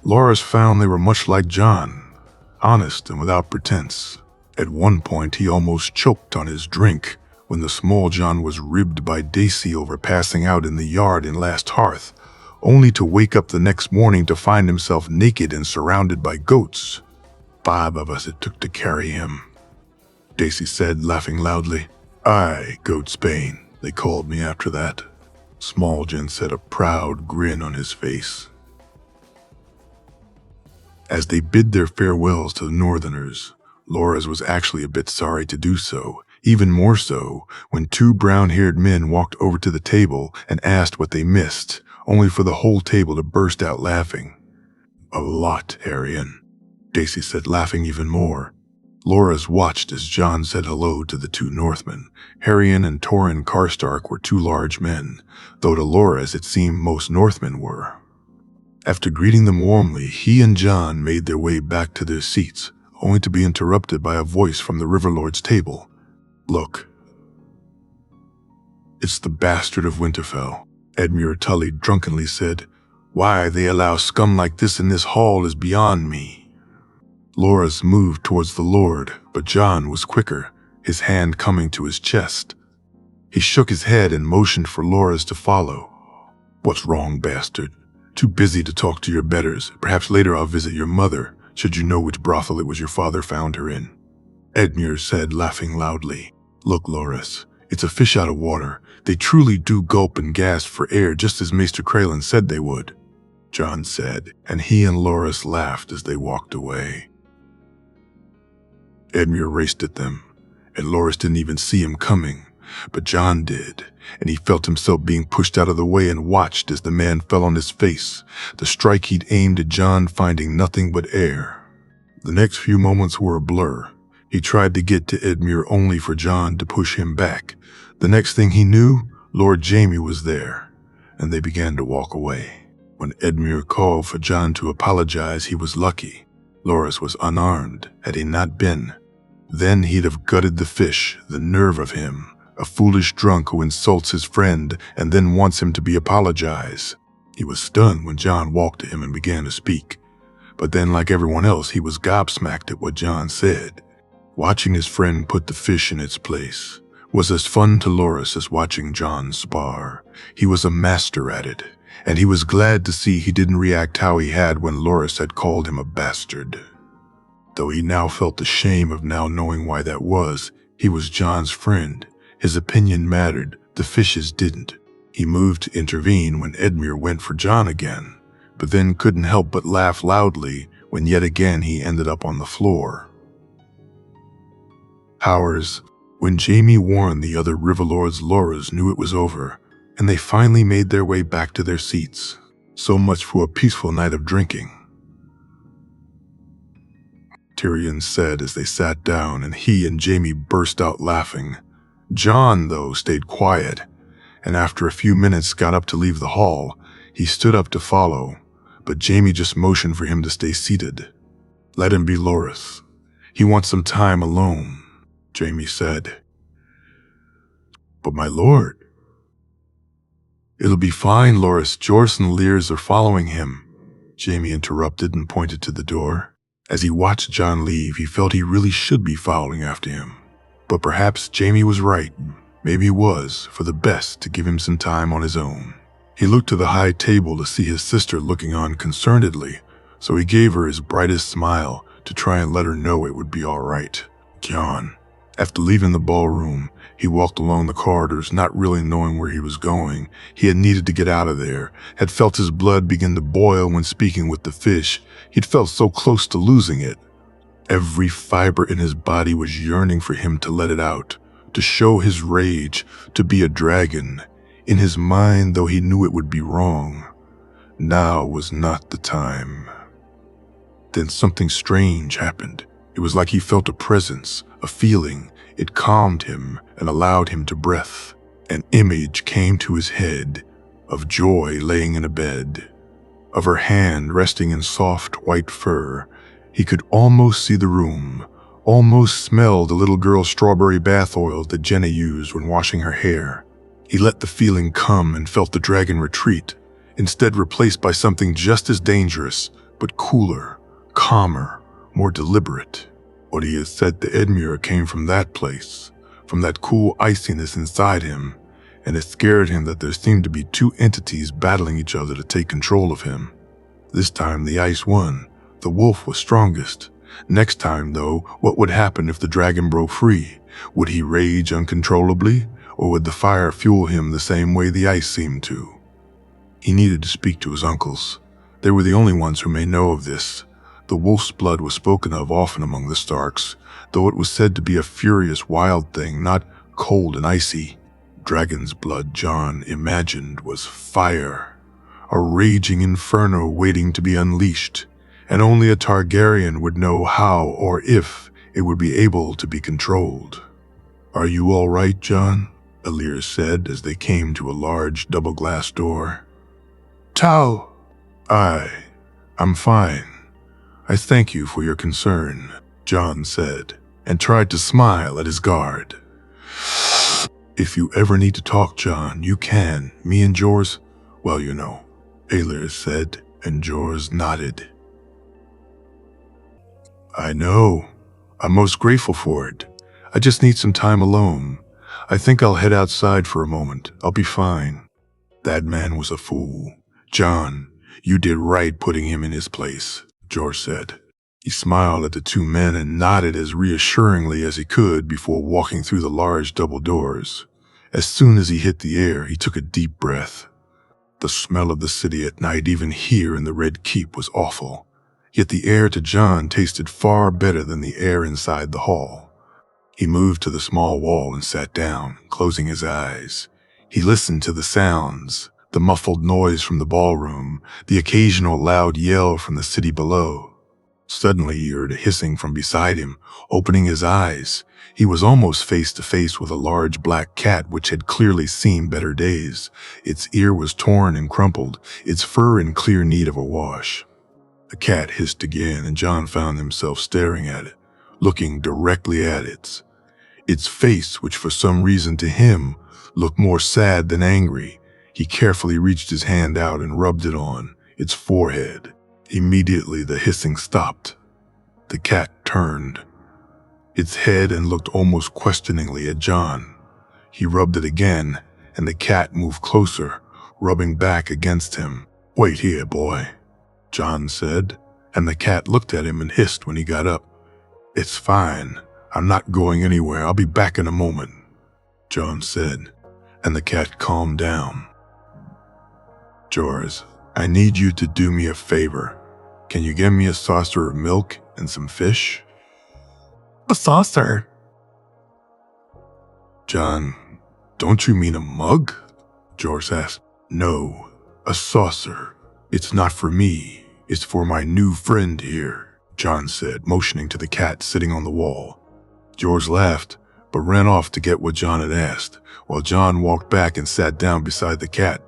Loras found they were much like John, honest and without pretense. At one point, he almost choked on his drink when the small John was ribbed by Daisy over passing out in the yard in Last Hearth, only to wake up the next morning to find himself naked and surrounded by goats. 5 of us it took to carry him, Daisy said, laughing loudly. Aye, Goatsbane, they called me after that. Smallgen said, a proud grin on his face. As they bid their farewells to the Northerners, Loras was actually a bit sorry to do so, even more so when 2 brown-haired men walked over to the table and asked what they missed, only for the whole table to burst out laughing. A lot, Arian, Daisy said, laughing even more. Loras watched as John said hello to the 2 Northmen. Harion and Torrin Karstark were 2 large men, though to Loras it seemed most Northmen were. After greeting them warmly, he and John made their way back to their seats, only to be interrupted by a voice from the Riverlord's table. Look. It's the bastard of Winterfell, Edmure Tully drunkenly said. Why they allow scum like this in this hall is beyond me. Loras moved towards the Lord, but John was quicker, his hand coming to his chest. He shook his head and motioned for Loras to follow. What's wrong, bastard? Too busy to talk to your betters. Perhaps later I'll visit your mother, should you know which brothel it was your father found her in. Edmure said, laughing loudly. Look, Loras, it's a fish out of water. They truly do gulp and gasp for air just as Maester Craylan said they would, John said, and he and Loras laughed as they walked away. Edmure raced at them, and Loras didn't even see him coming, but John did, and he felt himself being pushed out of the way and watched as the man fell on his face, the strike he'd aimed at John finding nothing but air. The next few moments were a blur. He tried to get to Edmure only for John to push him back. The next thing he knew, Lord Jaime was there, and they began to walk away. When Edmure called for John to apologize, he was lucky. Loras was unarmed, had he not been. Then he'd have gutted the fish, the nerve of him, a foolish drunk who insults his friend and then wants him to be apologized. He was stunned when John walked to him and began to speak. But then, like everyone else, he was gobsmacked at what John said. Watching his friend put the fish in its place was as fun to Loras as watching John spar. He was a master at it, and he was glad to see he didn't react how he had when Loras had called him a bastard. Though he now felt the shame of now knowing why that was, he was John's friend. His opinion mattered, the fish's didn't. He moved to intervene when Edmure went for John again, but then couldn't help but laugh loudly when yet again he ended up on the floor. Hours, when Jaime warned the other Riverlords, Loras knew it was over, and they finally made their way back to their seats. So much for a peaceful night of drinking, Tyrion said as they sat down, and he and Jaime burst out laughing. Jon, though, stayed quiet, and after a few minutes got up to leave the hall. He stood up to follow, but Jaime just motioned for him to stay seated. "Let him be, Loras. He wants some time alone," Jaime said. "But my lord." "It'll be fine, Loras. Jorce and Lears are following him," Jaime interrupted and pointed to the door. As he watched Jon leave, he felt he really should be following after him. But perhaps Jaime was right. Maybe it was for the best to give him some time on his own. He looked to the high table to see his sister looking on concernedly, so he gave her his brightest smile to try and let her know it would be all right. Jon. After leaving the ballroom, he walked along the corridors, not really knowing where he was going. He had needed to get out of there, had felt his blood begin to boil when speaking with the fish. He'd felt so close to losing it. Every fiber in his body was yearning for him to let it out, to show his rage, to be a dragon. In his mind, though he knew it would be wrong, now was not the time. Then something strange happened. It was like he felt a presence, a feeling. It calmed him and allowed him to breathe. An image came to his head of Joy laying in a bed, of her hand resting in soft white fur. He could almost see the room, almost smell the little girl's strawberry bath oil that Jenna used when washing her hair. He let the feeling come and felt the dragon retreat, instead replaced by something just as dangerous, but cooler, calmer, more deliberate. What he had said to Edmure came from that place, from that cool iciness inside him, and it scared him that there seemed to be two entities battling each other to take control of him. This time the ice won. The wolf was strongest. Next time, though, what would happen if the dragon broke free? Would he rage uncontrollably, or would the fire fuel him the same way the ice seemed to? He needed to speak to his uncles. They were the only ones who may know of this. The wolf's blood was spoken of often among the Starks, though it was said to be a furious, wild thing, not cold and icy. Dragon's blood, Jon imagined, was fire, a raging inferno waiting to be unleashed, and only a Targaryen would know how or if it would be able to be controlled. "Are you all right, Jon?" Alir said as they came to a large double-glass door. "Tau." I'm fine. I thank you for your concern," Jon said, and tried to smile at his guard. "If you ever need to talk, Jon, you can. Me and Jor's, well, you know," Alir said, and Jor's nodded. "I know. I'm most grateful for it. I just need some time alone. I think I'll head outside for a moment. I'll be fine." "That man was a fool. Jon, you did right putting him in his place," George said. He smiled at the two men and nodded as reassuringly as he could before walking through the large double doors. As soon as he hit the air, he took a deep breath. The smell of the city at night, even here in the Red Keep, was awful. Yet the air to Jon tasted far better than the air inside the hall. He moved to the small wall and sat down, closing his eyes. He listened to the sounds, the muffled noise from the ballroom, the occasional loud yell from the city below. Suddenly he heard a hissing from beside him. Opening his eyes, he was almost face to face with a large black cat which had clearly seen better days. Its ear was torn and crumpled, its fur in clear need of a wash. The cat hissed again, and Jon found himself staring at it, looking directly at it. Its face, which for some reason to him looked more sad than angry. He carefully reached his hand out and rubbed it on its forehead. Immediately the hissing stopped. The cat turned its head and looked almost questioningly at Jon. He rubbed it again, and the cat moved closer, rubbing back against him. "Wait here, boy," Jon said, and the cat looked at him and hissed when he got up. "It's fine. I'm not going anywhere. I'll be back in a moment," Jon said, and the cat calmed down. "Jorah, I need you to do me a favor. Can you give me a saucer of milk and some fish?" "A saucer?" "Jon, don't you mean a mug?" Jorah asked. "No, a saucer. "It's not for me, it's for my new friend here," John said, motioning to the cat sitting on the wall. George laughed, but ran off to get what John had asked, while John walked back and sat down beside the cat.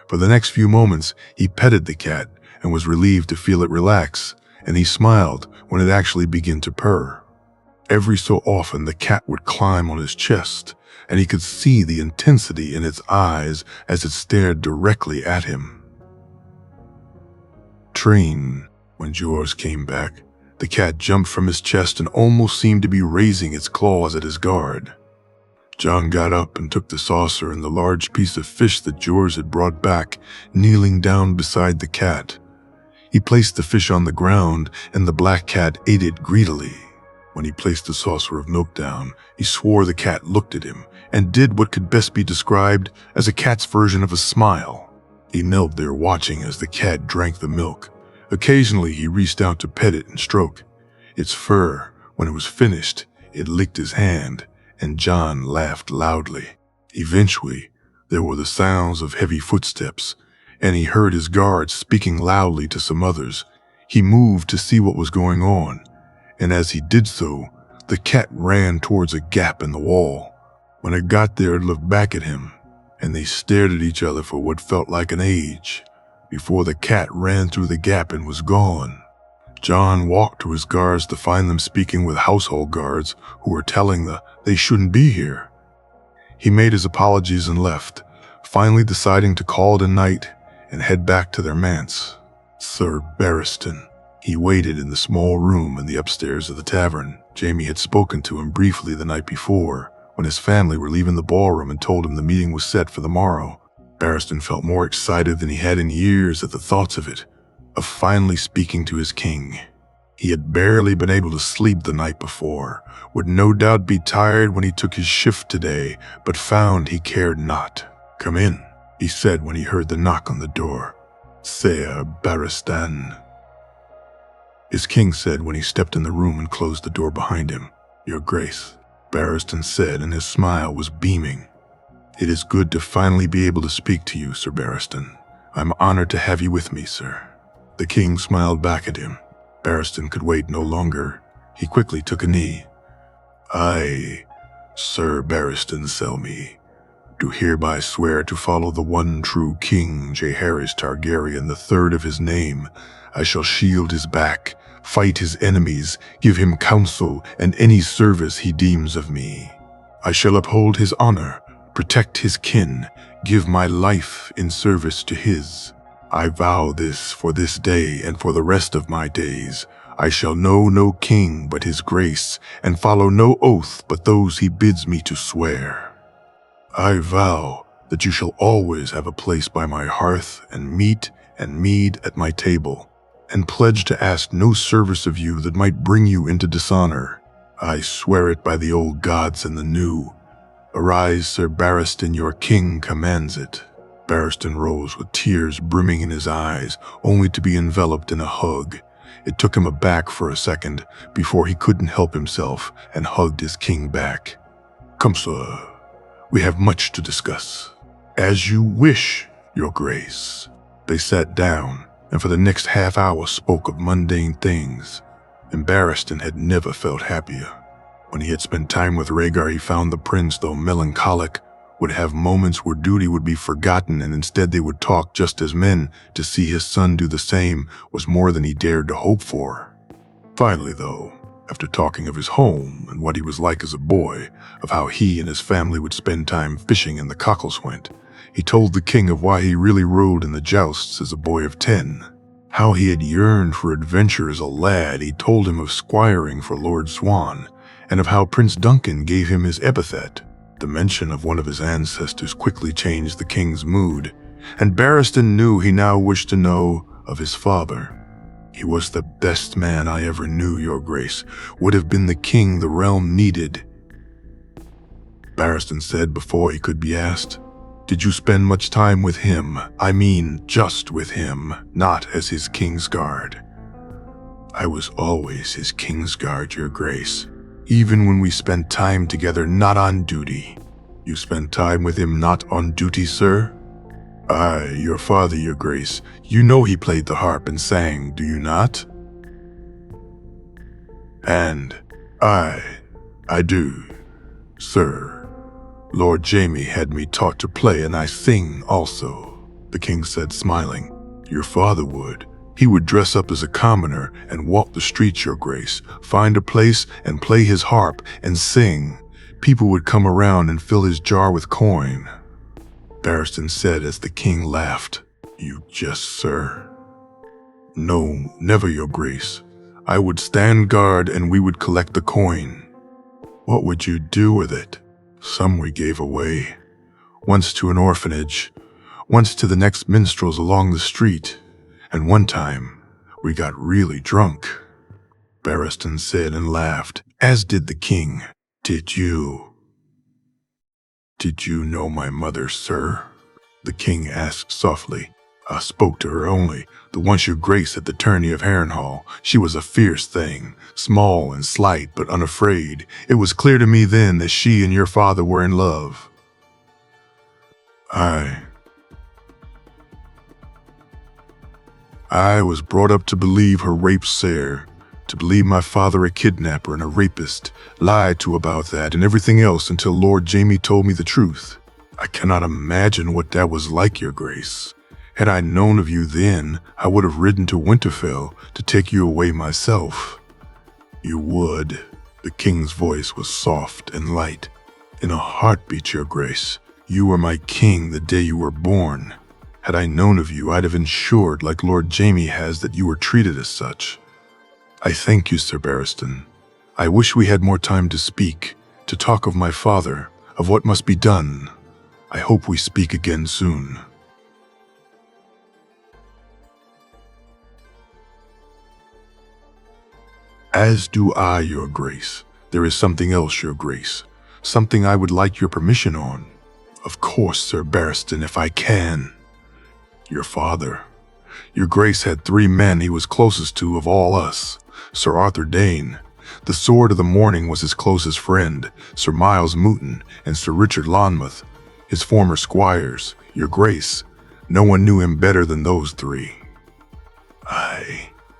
For the next few moments, he petted the cat and was relieved to feel it relax, and he smiled when it actually began to purr. Every so often, the cat would climb on his chest, and he could see the intensity in its eyes as it stared directly at him. Train. When George came back, the cat jumped from his chest and almost seemed to be raising its claws at his guard. John got up and took the saucer and the large piece of fish that George had brought back, kneeling down beside the cat. He placed the fish on the ground, and the black cat ate it greedily. When he placed the saucer of milk down, he swore the cat looked at him and did what could best be described as a cat's version of a smile. He knelt there watching as the cat drank the milk. Occasionally, he reached out to pet it and stroke its fur. When it was finished, it licked his hand, and John laughed loudly. Eventually, there were the sounds of heavy footsteps, and he heard his guards speaking loudly to some others. He moved to see what was going on, and as he did so, the cat ran towards a gap in the wall. When it got there, it looked back at him, and they stared at each other for what felt like an age, before the cat ran through the gap and was gone. John walked to his guards to find them speaking with household guards who were telling they shouldn't be here. He made his apologies and left, finally deciding to call it a night and head back to their manse. Sir Barristan. He waited in the small room in the upstairs of the tavern. Jamie had spoken to him briefly the night before, when his family were leaving the ballroom, and told him the meeting was set for the morrow. Barristan felt more excited than he had in years at the thoughts of it, of finally speaking to his king. He had barely been able to sleep the night before, would no doubt be tired when he took his shift today, but found he cared not. "Come in," he said when he heard the knock on the door. "Sir Barristan," his king said when he stepped in the room and closed the door behind him. "Your Grace," Barristan said, and his smile was beaming. "It is good to finally be able to speak to you, Sir Barristan. I'm honored to have you with me, sir." The king smiled back at him. Barristan could wait no longer. He quickly took a knee. "I, Sir Barristan Selmy, do hereby swear to follow the one true King Jaehaerys Targaryen, the third of his name. I shall shield his back, fight his enemies, give him counsel and any service he deems of me. I shall uphold his honor, protect his kin, give my life in service to his. I vow this for this day and for the rest of my days. I shall know no king but his grace, and follow no oath but those he bids me to swear. I vow that you shall always have a place by my hearth and meat and mead at my table, and pledge to ask no service of you that might bring you into dishonor. I swear it by the old gods and the new. Arise, Sir Barristan, your king commands it." Barristan rose with tears brimming in his eyes, only to be enveloped in a hug. It took him aback for a second before he couldn't help himself and hugged his king back. "Come, sir, we have much to discuss." "As you wish, your grace." They sat down, and for the next half hour spoke of mundane things, and Barristan had never felt happier. When he had spent time with Rhaegar, he found the prince, though melancholic, would have moments where duty would be forgotten, and instead they would talk just as men. To see his son do the same was more than he dared to hope for. Finally, though, after talking of his home and what he was like as a boy, of how he and his family would spend time fishing in the Cockleswent, he told the king of why he really rode in the jousts as a boy of 10. How he had yearned for adventure as a lad. He told him of squiring for Lord Swan, and of how Prince Duncan gave him his epithet. The mention of one of his ancestors quickly changed the king's mood, and Barristan knew he now wished to know of his father. "He was the best man I ever knew, your grace, would have been the king the realm needed," Barristan said before he could be asked. "Did you spend much time with him? I mean, just with him, not as his Kingsguard." "I was always his Kingsguard, your grace, even when we spent time together not on duty." "You spent time with him not on duty, sir?" "Aye, your father, your grace. You know he played the harp and sang, do you not?" "And I do, sir. Lord Jamie had me taught to play, and I sing also," the king said, smiling. "Your father would. He would dress up as a commoner and walk the streets, your grace, find a place and play his harp and sing. People would come around and fill his jar with coin." Barristan said as the king laughed. "You jest, sir." "No, never, your grace. I would stand guard and we would collect the coin." "What would you do with it?" "Some we gave away. Once to an orphanage, once to the next minstrels along the street, and one time we got really drunk." Barristan said and laughed, as did the king. Did you know my mother, sir?" the king asked softly. "I spoke to her only, the once your grace at the tourney of Harrenhal. She was a fierce thing, small and slight but unafraid. It was clear to me then that she and your father were in love." I was brought up to believe her raped Ser, to believe my father a kidnapper and a rapist, lied to about that and everything else until Lord Jamie told me the truth. I cannot imagine what that was like, your grace. Had I known of you then, I would have ridden to Winterfell to take you away myself." "You would." The king's voice was soft and light. "In a heartbeat, your grace. You were my king the day you were born. Had I known of you, I'd have ensured, like Lord Jamie has, that you were treated as such." "I thank you, Sir Barristan. I wish we had more time to speak, to talk of my father, of what must be done. I hope we speak again soon." "As do I, your grace. There is something else, your grace. Something I would like your permission on." "Of course, Sir Barristan, if I can." "Your father. Your grace had 3 men he was closest to of all us. Sir Arthur Dane. The Sword of the Morning was his closest friend, Sir Miles Mouton, and Sir Richard Lonmouth, his former squires. Your grace, no one knew him better than those 3.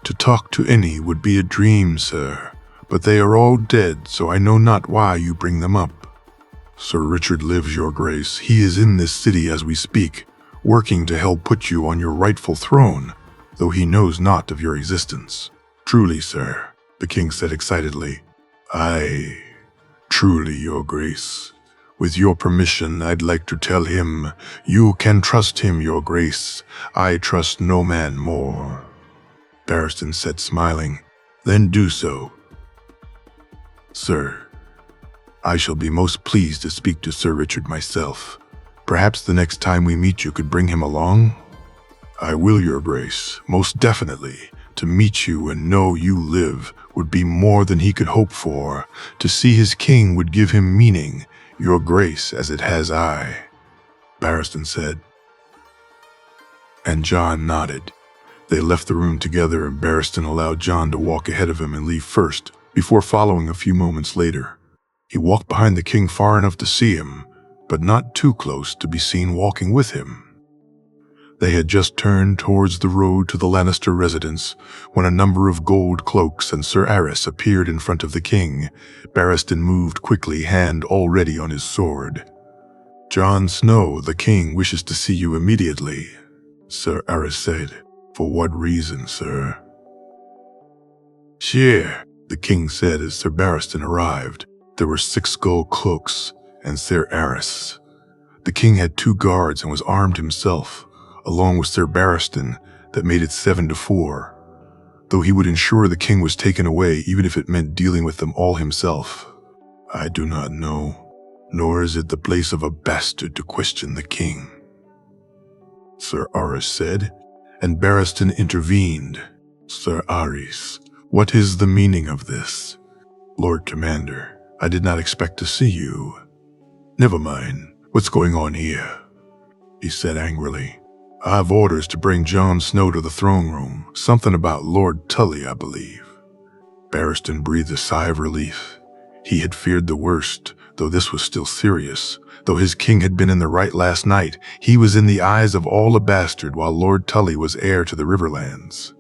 To talk to any would be a dream, sir, but they are all dead, so I know not why you bring them up." "Sir Richard lives, your grace. He is in this city as we speak, working to help put you on your rightful throne, though he knows not of your existence." "Truly, sir," the king said excitedly. "Aye, truly, your grace. With your permission, I'd like to tell him, you can trust him, your grace. I trust no man more." Barristan said, smiling. "Then do so." "Sir, I shall be most pleased to speak to Sir Richard myself. Perhaps the next time we meet you could bring him along?" "I will, your grace, most definitely. To meet you and know you live would be more than he could hope for. To see his king would give him meaning, your grace, as it has I," Barristan said. And John nodded. They left the room together, and Barristan allowed John to walk ahead of him and leave first, before following a few moments later. He walked behind the king far enough to see him, but not too close to be seen walking with him. They had just turned towards the road to the Lannister residence when a number of gold cloaks and Sir Aris appeared in front of the king. Barristan moved quickly, hand already on his sword. "Jon Snow, the king, wishes to see you immediately," Sir Aris said. "For what reason, sir?" "Sure," the king said as Sir Barristan arrived. There were 6 gold cloaks and Sir Aris. The king had 2 guards and was armed himself, along with Sir Barristan. That made it 7-4, though he would ensure the king was taken away even if it meant dealing with them all himself. "I do not know, nor is it the place of a bastard to question the king," Sir Aris said, and Barristan intervened. "Sir Aris, what is the meaning of this?" "Lord Commander, I did not expect to see you." "Never mind. What's going on here?" he said angrily. "I have orders to bring Jon Snow to the throne room. Something about Lord Tully, I believe." Barristan breathed a sigh of relief. He had feared the worst, though this was still serious. Though his king had been in the right last night, he was in the eyes of all a bastard while Lord Tully was heir to the Riverlands.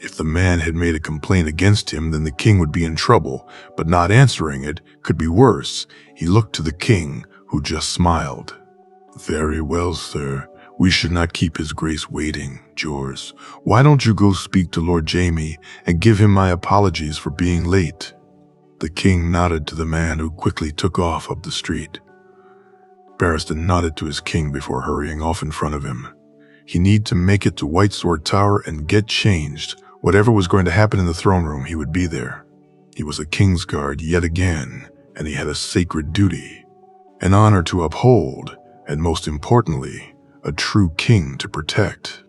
If the man had made a complaint against him, then the king would be in trouble, but not answering it could be worse. He looked to the king, who just smiled. "Very well, sir. We should not keep his grace waiting, Jors. Why don't you go speak to Lord Jaime and give him my apologies for being late?" The king nodded to the man, who quickly took off up the street. Barristan nodded to his king before hurrying off in front of him. He needed to make it to White Sword Tower and get changed. Whatever was going to happen in the throne room, he would be there. He was a Kingsguard yet again, and he had a sacred duty, an honor to uphold, and most importantly, a true king to protect.